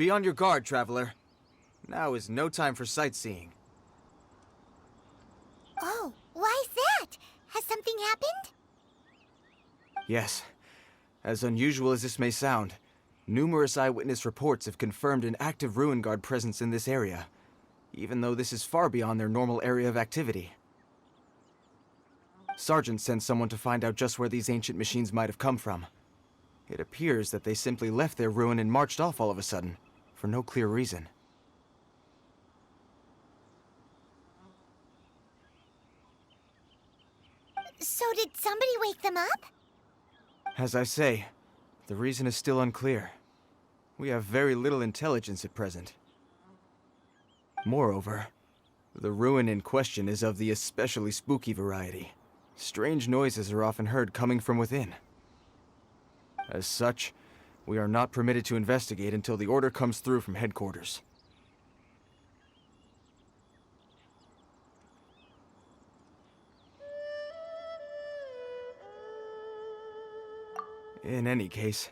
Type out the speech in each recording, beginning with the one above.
Be on your guard, traveler. Now is no time for sightseeing. Oh, why's that? Has something happened? Yes. As unusual as this may sound, numerous eyewitness reports have confirmed an active Ruin Guard presence in this area, even though this is far beyond their normal area of activity. Sergeant sent someone to find out just where these ancient machines might have come from. It appears that they simply left their ruin and marched off all of a sudden, for no clear reason. So did somebody wake them up? As I say, the reason is still unclear. We have very little intelligence at present. Moreover, the ruin in question is of the especially spooky variety. Strange noises are often heard coming from within. As such, we are not permitted to investigate until the order comes through from headquarters. In any case,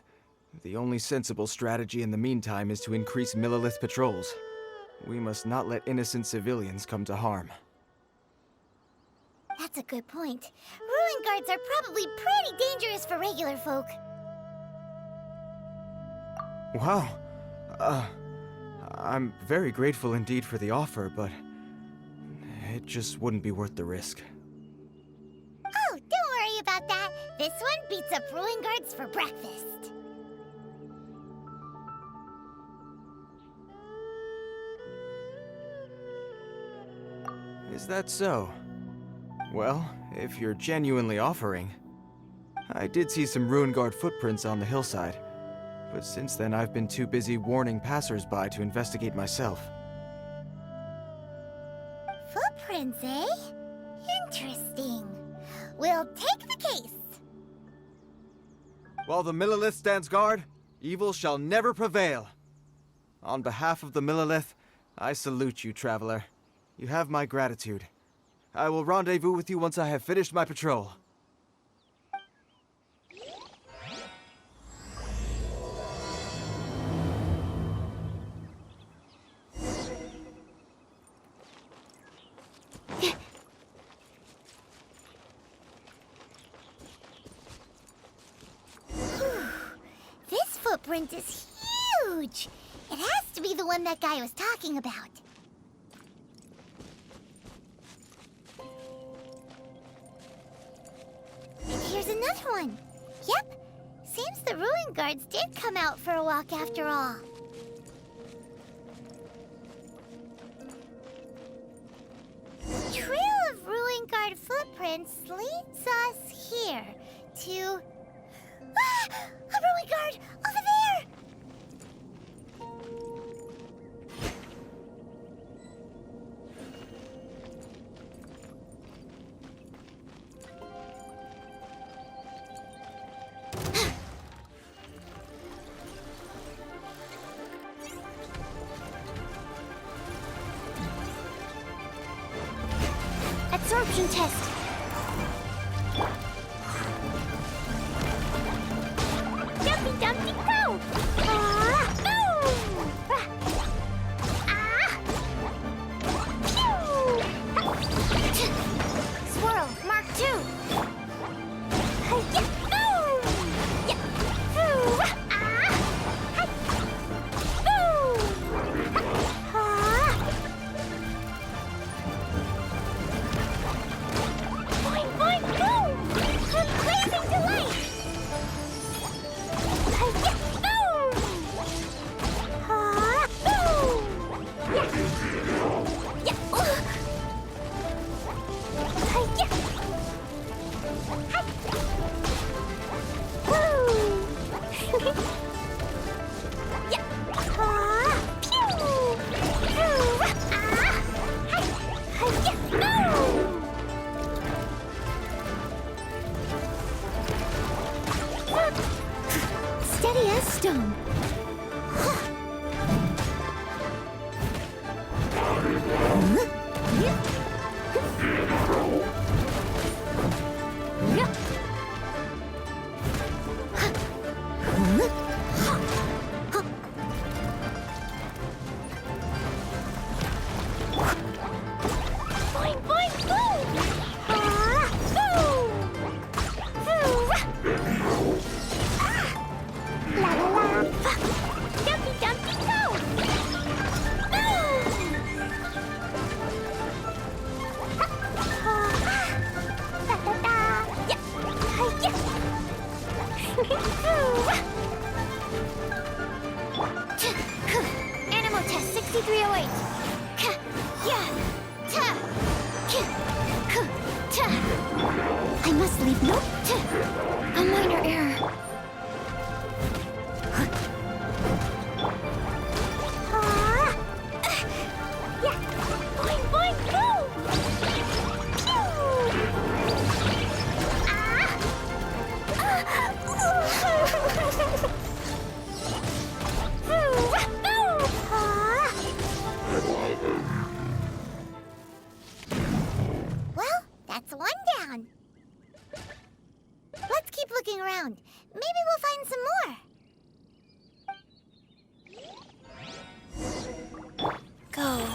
the only sensible strategy in the meantime is to increase Millilith patrols. We must not let innocent civilians come to harm. That's a good point. Ruin guards are probably pretty dangerous for regular folk. Wow. I'm very grateful indeed for the offer, but it just wouldn't be worth the risk. Oh, don't worry about that. This one beats up ruin guards for breakfast. Is that so? Well, if you're genuinely offering. I did see some Ruin Guard footprints on the hillside, but since then I've been too busy warning passers-by to investigate myself. Footprints, eh? Interesting. We'll take the case. While the Millilith stands guard, evil shall never prevail. On behalf of the Millilith, I salute you, traveler. You have my gratitude. I will rendezvous with you once I have finished my patrol. This footprint is huge. It has to be the one that guy was talking about. And here's another one. Yep. Seems the ruin guards did come out for a walk after all. The trail of ruin guard footprints leads us here to... Ah! A ruin guard! Over there! Absorption test. Jumpy, jumpy, go! Boom! Pew! Swirl, Mark 2. Boom! Steady as stone. just leave. Nope. A minor error. Yeah. Boing, boing, boom! Pew! Well, that's one down. Let's keep looking around. Maybe we'll find some more. Go.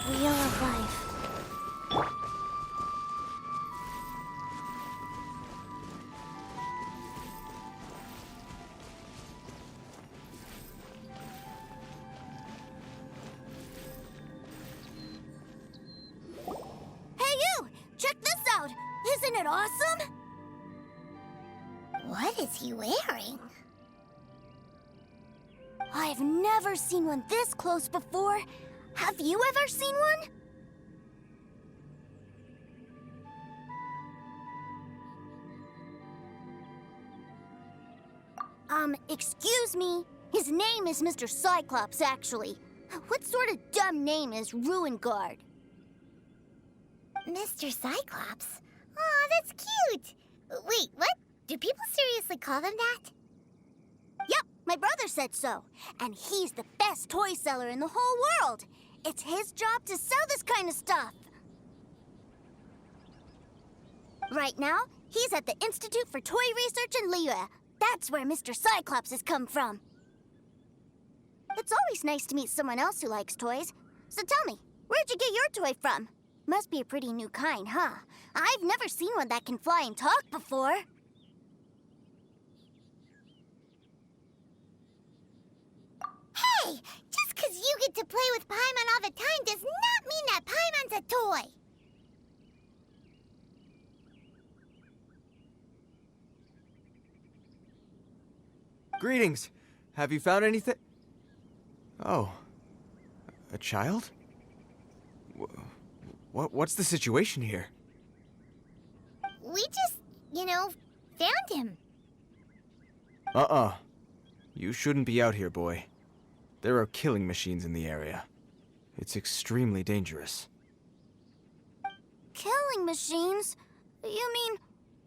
Wheel of Life. Hey you! Check this out! Isn't it awesome? What is he wearing? I've never seen one this close before. Have you ever seen one? Excuse me. His name is Mr. Cyclops, actually. What sort of dumb name is Ruin Guard? Mr. Cyclops? Aw, that's cute. Wait, what? Do people seriously call them that? Yep, my brother said so. And he's the best toy seller in the whole world. It's his job to sell this kind of stuff. Right now, he's at the Institute for Toy Research in Liyue. That's where Mr. Cyclops has come from. It's always nice to meet someone else who likes toys. So tell me, where'd you get your toy from? Must be a pretty new kind, huh? I've never seen one that can fly and talk before. Hey! Just 'cause you get to play with Paimon all the time does not mean that Paimon's a toy! Greetings! Have you found anything? Oh. A child? What's the situation here? We just, found him. You shouldn't be out here, boy. There are killing machines in the area. It's extremely dangerous. Killing machines? You mean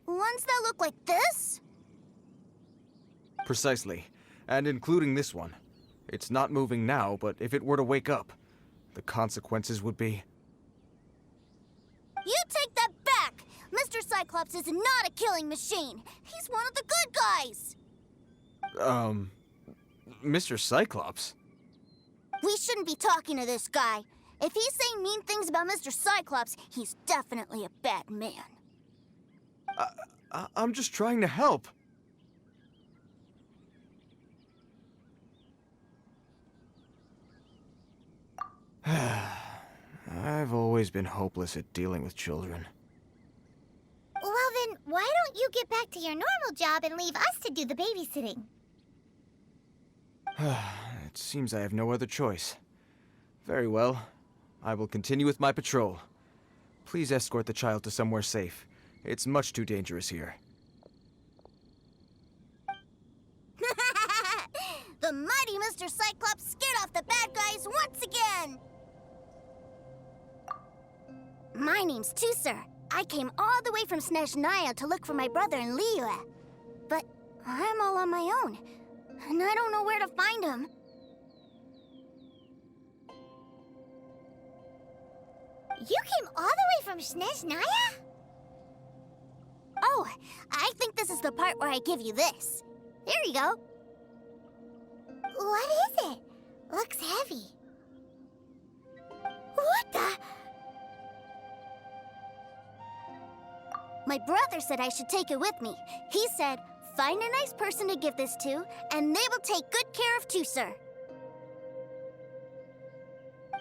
ones that look like this? Precisely. And including this one. It's not moving now, but if it were to wake up, the consequences would be... You take that back! Mr. Cyclops is not a killing machine. He's one of the good guys. Mr. Cyclops? We shouldn't be talking to this guy. If he's saying mean things about Mr. Cyclops, he's definitely a bad man. I'm just trying to help. I've always been hopeless at dealing with children. Well then, why don't you get back to your normal job and leave us to do the babysitting? It seems I have no other choice. Very well. I will continue with my patrol. Please escort the child to somewhere safe. It's much too dangerous here. The mighty Mr. Cyclops scared off the bad guys once again! My name's Tusser. I came all the way from Snezhnaya to look for my brother in Liyue. But I'm all on my own, and I don't know where to find him. You came all the way from Snezhnaya? Oh, I think this is the part where I give you this. Here you go. What is it? Looks heavy. What the? My brother said I should take it with me. He said, find a nice person to give this to, and they will take good care of Tusser.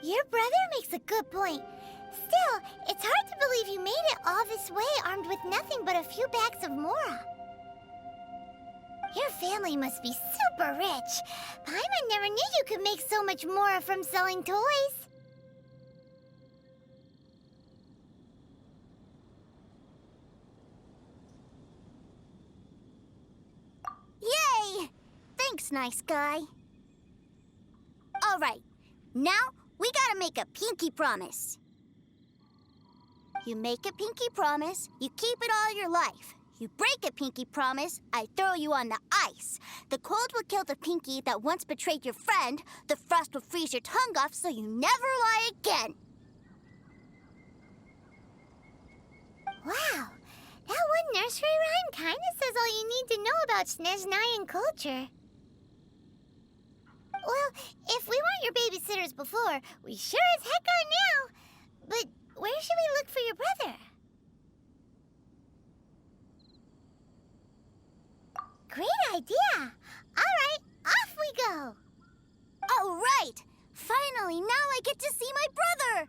Your brother makes a good point. Still, it's hard to believe you made it all this way armed with nothing but a few bags of Mora. Your family must be super rich. Paimon never knew you could make so much Mora from selling toys. Yay! Thanks, nice guy. All right, now we gotta make a pinky promise. You make a pinky promise, you keep it all your life. You break a pinky promise, I throw you on the ice. The cold will kill the pinky that once betrayed your friend. The frost will freeze your tongue off so you never lie again. Wow, that one nursery rhyme kinda says all you need to know about Snezhnayan culture. Well, if we weren't your babysitters before, we sure as heck are now. But where should we look for your brother? Great idea! Alright, off we go! All right! Finally, now I get to see my brother!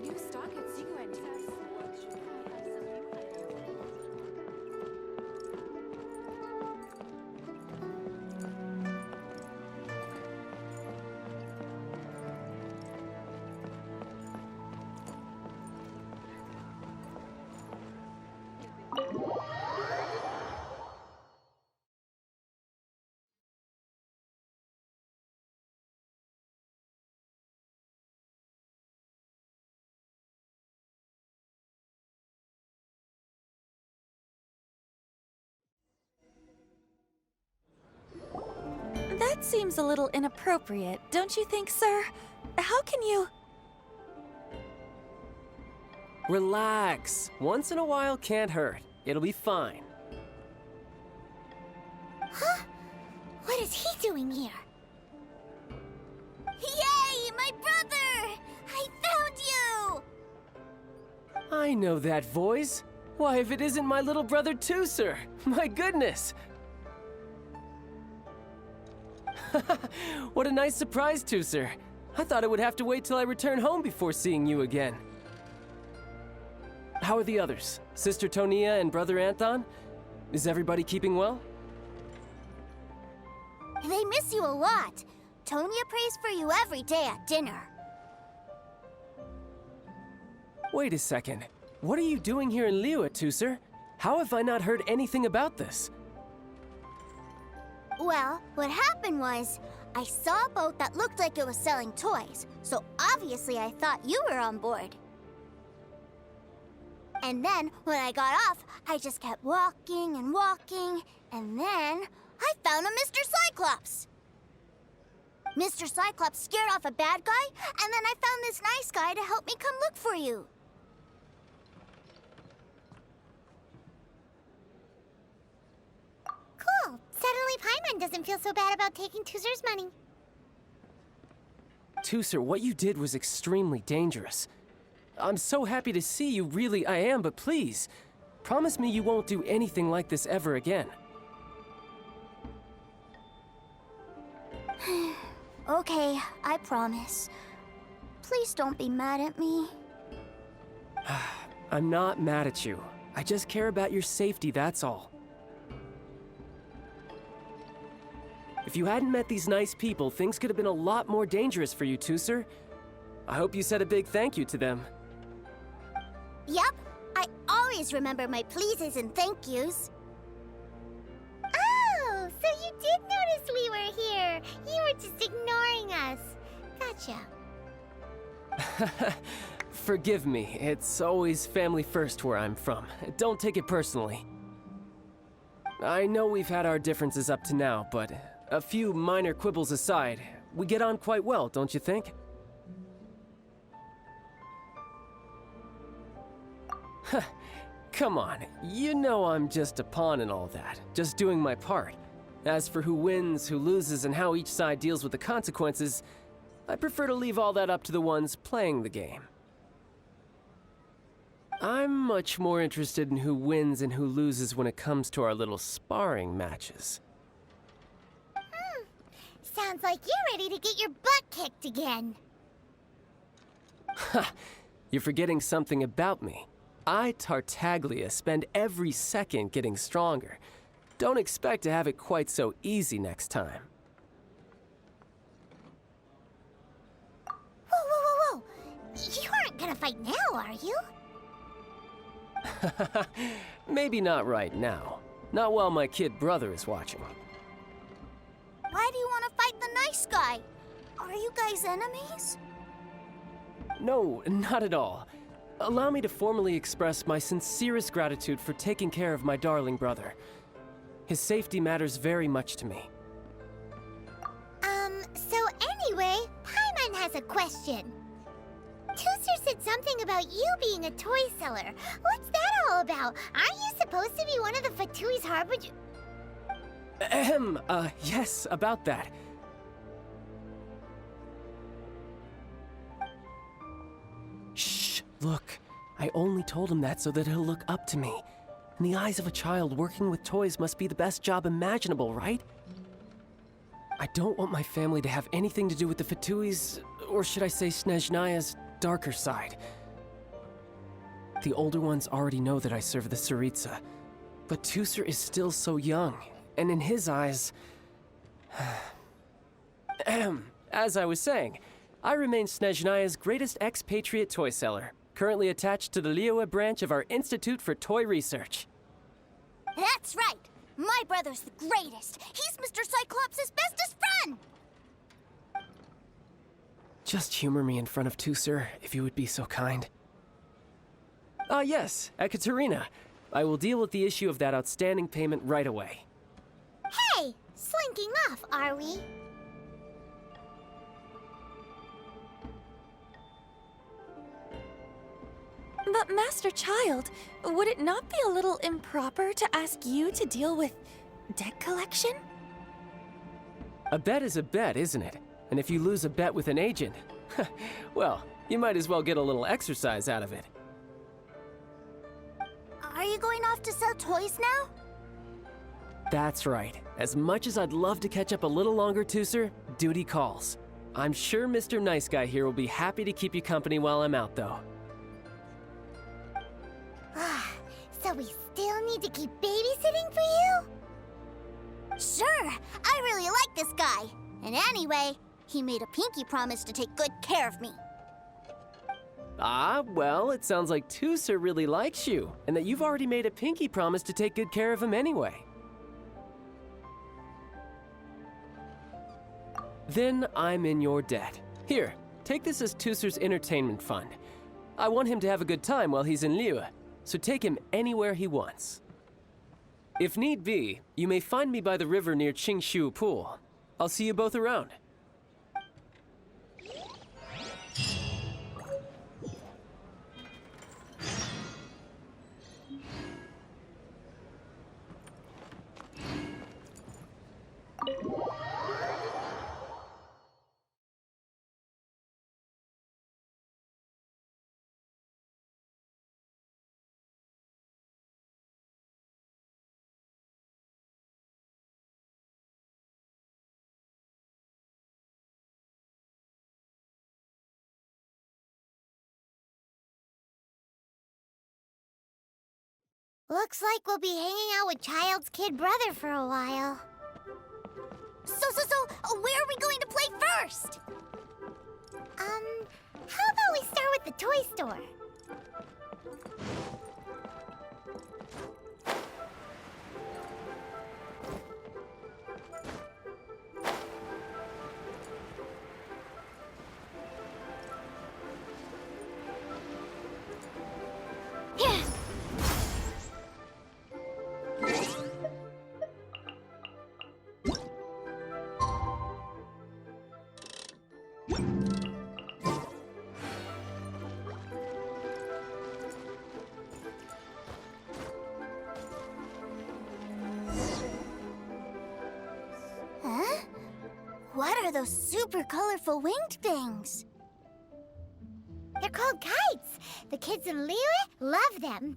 New stock at Genshin Impact. That seems a little inappropriate, don't you think, sir? How can you... Relax. Once in a while can't hurt. It'll be fine. Huh? What is he doing here? Yay, my brother! I found you! I know that voice. Why, if it isn't my little brother too, sir. My goodness. What a nice surprise, Tusser. I thought I would have to wait till I return home before seeing you again. How are the others? Sister Tonia and Brother Anton? Is everybody keeping well? They miss you a lot. Tonia prays for you every day at dinner. Wait a second. What are you doing here in Liyue, Tusser? How have I not heard anything about this? Well, what happened was, I saw a boat that looked like it was selling toys, so obviously I thought you were on board. And then, when I got off, I just kept walking and walking, and then I found a Mr. Cyclops! Mr. Cyclops scared off a bad guy, and then I found this nice guy to help me come look for you. Cool. Suddenly Paimon Paimon doesn't feel so bad about taking Tuser's money. Tuser, what you did was extremely dangerous. I'm so happy to see you, really I am, but please, promise me you won't do anything like this ever again. Okay, I promise. Please don't be mad at me. I'm not mad at you. I just care about your safety, that's all. If you hadn't met these nice people, things could have been a lot more dangerous for you, Tuser. I hope you said a big thank you to them. Yep, I always remember my pleases and thank yous. Oh, so you did notice we were here. You were just ignoring us. Gotcha. Forgive me, it's always family first where I'm from. Don't take it personally. I know we've had our differences up to now, but a few minor quibbles aside, we get on quite well, don't you think? Come on, you know I'm just a pawn in all that, just doing my part. As for who wins, who loses, and how each side deals with the consequences, I prefer to leave all that up to the ones playing the game. I'm much more interested in who wins and who loses when it comes to our little sparring matches. Sounds like you're ready to get your butt kicked again. Ha! You're forgetting something about me. I, Tartaglia, spend every second getting stronger. Don't expect to have it quite so easy next time. Whoa, whoa, whoa, whoa! You aren't gonna fight now, are you? Maybe not right now. Not while my kid brother is watching. Why do you want to fight the nice guy? Are you guys enemies? No, not at all. Allow me to formally express my sincerest gratitude for taking care of my darling brother. His safety matters very much to me. So anyway, Paimon has a question. Tuser said something about you being a toy seller. What's that all about? Aren't you supposed to be one of the Fatui's harbinger? Yes, about that. Shh, look. I only told him that so that he'll look up to me. In the eyes of a child, working with toys must be the best job imaginable, right? I don't want my family to have anything to do with the Fatui's, or should I say Snezhnaya's, darker side. The older ones already know that I serve the Tsaritsa, but Tuser is still so young, and in his eyes... As I was saying, I remain Snezhnaya's greatest expatriate toy seller, currently attached to the Liyue branch of our Institute for Toy Research. That's right! My brother's the greatest! He's Mr. Cyclops' bestest friend! Just humor me in front of Tuser, if you would be so kind. Ah, yes, Ekaterina. I will deal with the issue of that outstanding payment right away. Hey! Slinking off, are we? But Master Child, would it not be a little improper to ask you to deal with debt collection? A bet is a bet, isn't it? And if you lose a bet with an agent, well, you might as well get a little exercise out of it. Are you going off to sell toys now? That's right. As much as I'd love to catch up a little longer, Tuser, duty calls. I'm sure Mr. Nice Guy here will be happy to keep you company while I'm out, though. So we still need to keep babysitting for you? Sure! I really like this guy. And anyway, he made a pinky promise to take good care of me. Ah, well, it sounds like Tuser really likes you, and that you've already made a pinky promise to take good care of him anyway. Then I'm in your debt. Here, take this as Tuser's entertainment fund. I want him to have a good time while he's in Liyue, so take him anywhere he wants. If need be, you may find me by the river near Qingshu Pool. I'll see you both around. Looks like we'll be hanging out with Child's kid brother for a while. So, where are we going to play first? How about we start with the toy store? Huh? What are those super colorful winged things? They're called kites. The kids in Liyue love them.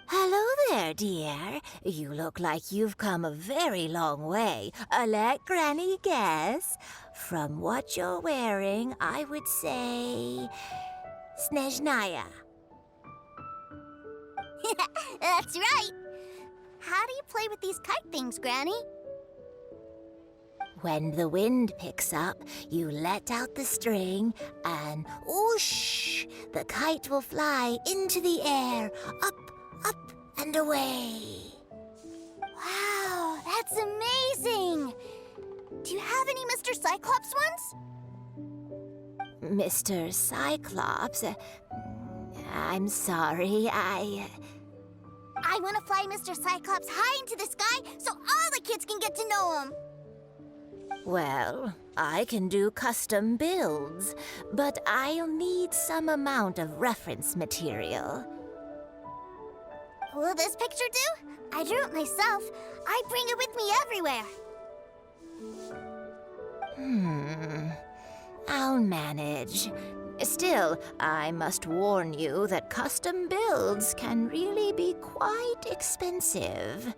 Hello there, dear. You look like you've come a very long way. Let Granny guess. From what you're wearing, I would say... Snezhnaya. That's right. How do you play with these kite things, Granny? When the wind picks up, you let out the string and whoosh! The kite will fly into the air, up, and away. Wow, that's amazing! Do you have any Mr. Cyclops ones? Mr. Cyclops, I'm sorry, I want to fly Mr. Cyclops high into the sky so all the kids can get to know him. Well, I can do custom builds, but I'll need some amount of reference material. Will this picture do? I drew it myself. I bring it with me everywhere. I'll manage. Still, I must warn you that custom builds can really be quite expensive.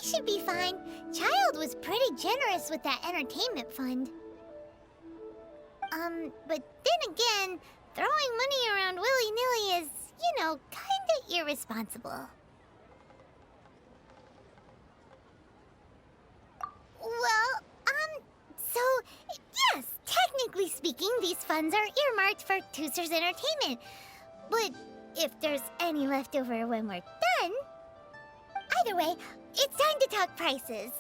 We should be fine. Child was pretty generous with that entertainment fund. But then again, throwing money around willy-nilly is, kinda irresponsible. Well, so, yes, technically speaking, these funds are earmarked for Tooster's entertainment. But if there's any left over when we're done... Either way, it's time to talk prices.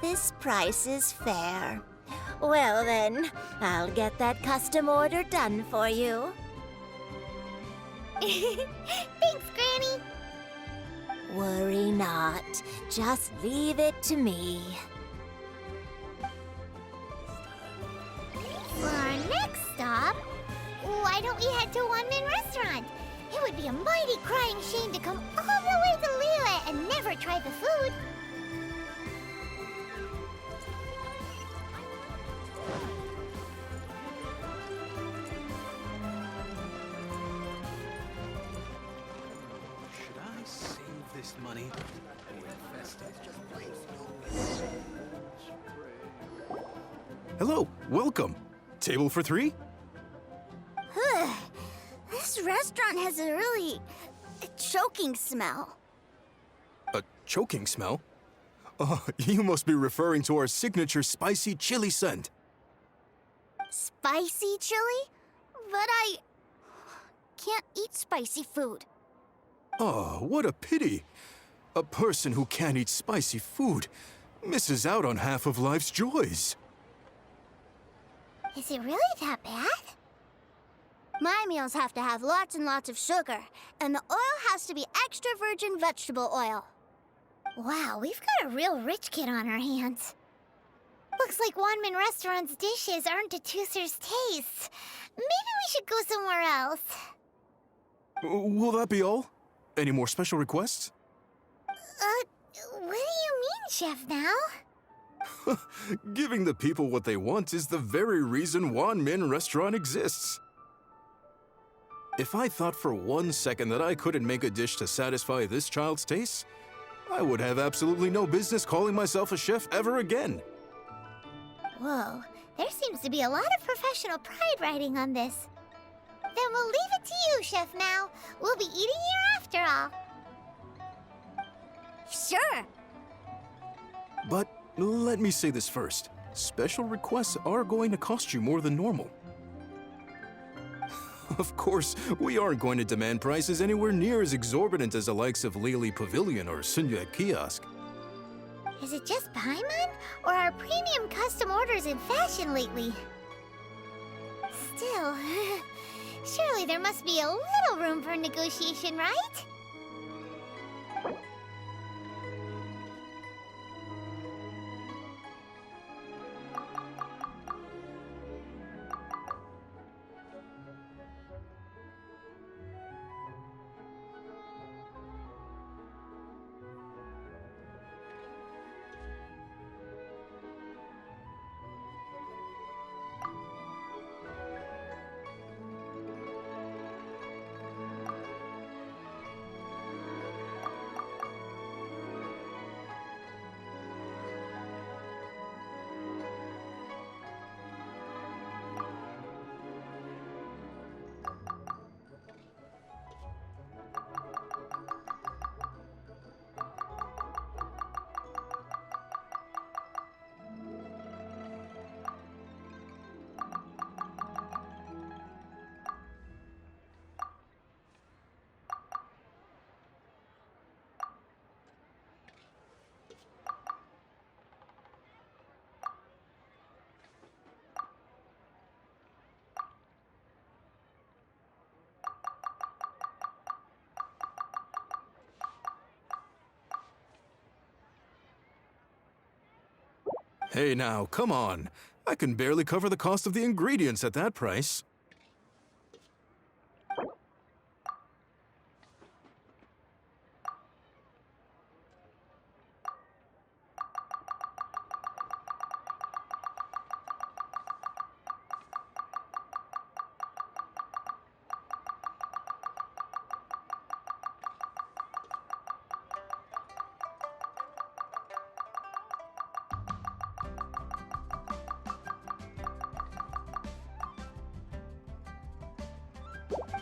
This price is fair. Well then, I'll get that custom order done for you. Thanks, Granny. Worry not. Just leave it to me. For our next stop, why don't we head to Wanmin Restaurant? It would be a mighty crying shame to come all the way to Liyue and never try the food. Should I save this money or invest it? Hello, welcome. Table for three? This restaurant has a really choking smell. A choking smell? Oh, you must be referring to our signature spicy chili scent. Spicy chili? But I can't eat spicy food. Oh, what a pity. A person who can't eat spicy food misses out on half of life's joys. Is it really that bad? My meals have to have lots and lots of sugar, and the oil has to be extra virgin vegetable oil. Wow, we've got a real rich kid on our hands. Looks like Wanmin Restaurant's dishes aren't to Tooster's taste. Maybe we should go somewhere else. Will that be all? Any more special requests? What do you mean, Chef Now? Giving the people what they want is the very reason Wanmin Restaurant exists. If I thought for 1 second that I couldn't make a dish to satisfy this child's taste, I would have absolutely no business calling myself a chef ever again. Whoa, there seems to be a lot of professional pride riding on this. Then we'll leave it to you, Chef Mao. We'll be eating here after all. Sure. But let me say this first. Special requests are going to cost you more than normal. Of course, we aren't going to demand prices anywhere near as exorbitant as the likes of Lily Pavilion or Sunya Kiosk. Is it just Paimon, or are premium custom orders in fashion lately? Still, surely there must be a little room for negotiation, right? Hey now, come on. I can barely cover the cost of the ingredients at that price.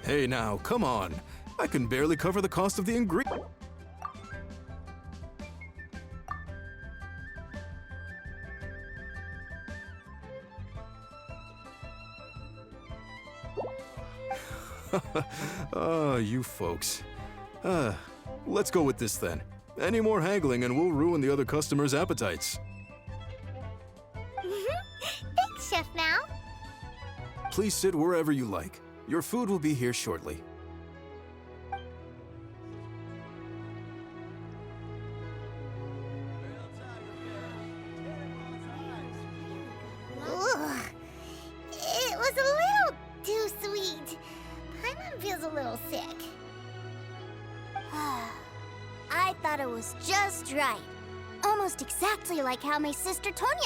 Hey now, come on. I can barely cover the cost of the ingredients. You folks. Let's go with this then. Any more haggling and we'll ruin the other customers' appetites. Thanks, Chef Mao. Please sit wherever you like. Your food will be here shortly. Ugh. It was a little too sweet. Paimon feels a little sick. I thought it was just right. Almost exactly like how my sister Tonya